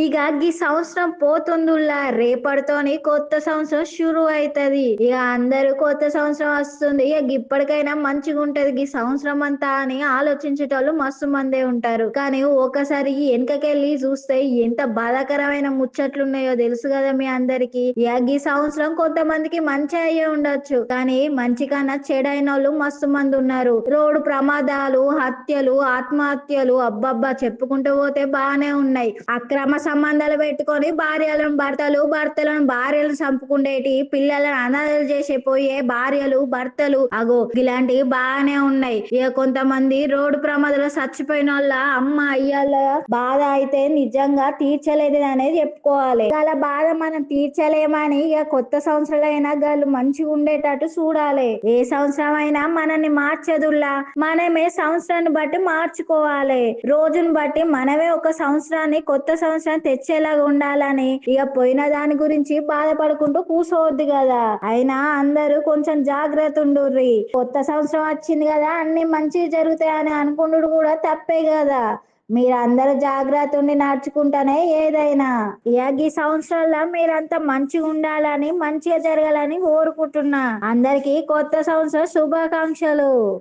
ఇక గీ సంవత్సరం పోతుందిలా రేపటితోని కొత్త సంవత్సరం షురు అవుతది. ఇక అందరూ కొత్త సంవత్సరం వస్తుంది, ఇక ఇప్పటికైనా మంచిగా ఉంటది గీ సంవత్సరం అంతా అని ఆలోచించేటోళ్ళు మస్తు మందే ఉంటారు. కానీ ఒకసారి వెనకకెళ్ళి చూస్తే ఎంత బాధాకరమైన ముచ్చట్లున్నాయో తెలుసు కదా మీ అందరికి. ఇక గీ సంవత్సరం కొంతమందికి మంచి అయ్యే ఉండొచ్చు, కానీ మంచి కన్నా చెడైన వాళ్ళు మస్తు మంది ఉన్నారు. రోడ్డు ప్రమాదాలు, హత్యలు, ఆత్మహత్యలు అబ్బబ్బా చెప్పుకుంటూ పోతే బానే ఉన్నాయి. అక్రమ సంబంధాలు పెట్టుకొని భార్యలను భర్తలు, భర్తలను భార్యలు చంపుకుండేటి, పిల్లలను అనాథలు చేసే పోయే భార్యలు భర్తలు అగో ఇలాంటివి బాగానే ఉన్నాయి. ఇక కొంతమంది రోడ్డు ప్రమాదంలో చచ్చిపోయిన వాళ్ళ అమ్మ అయ్యాల బాధ అయితే నిజంగా తీర్చలేదు అనేది చెప్పుకోవాలి. వాళ్ళ బాధ మనం తీర్చలేమని ఇక కొత్త సంవత్సరాలు అయినా వాళ్ళు మంచిగా ఉండేటట్టు చూడాలి. ఏ సంవత్సరం అయినా మనల్ని మార్చదుల్లా, మనమే సంవత్సరాన్ని బట్టి మార్చుకోవాలి. రోజును బట్టి మనమే ఒక సంవత్సరాన్ని కొత్త సంవత్సరం తెచ్చేలాగా ఉండాలని ఇక పోయిన దాని గురించి బాధపడుకుంటూ కూర్చోవద్దు కదా. అయినా అందరూ కొంచెం జాగ్రత్త ఉండుర్రి. కొత్త సంవత్సరం వచ్చింది కదా అన్ని మంచిగా జరుగుతాయని అనుకుంటుడు కూడా తప్పే కదా. మీరందరూ జాగ్రత్త ఉండి నడుచుకుంటానే ఏదైనా. ఇక ఈ సంవత్సరాల్లో మీరంతా మంచిగా ఉండాలని మంచిగా జరగాలని కోరుకుంటున్నా. అందరికి కొత్త సంవత్సరం శుభాకాంక్షలు.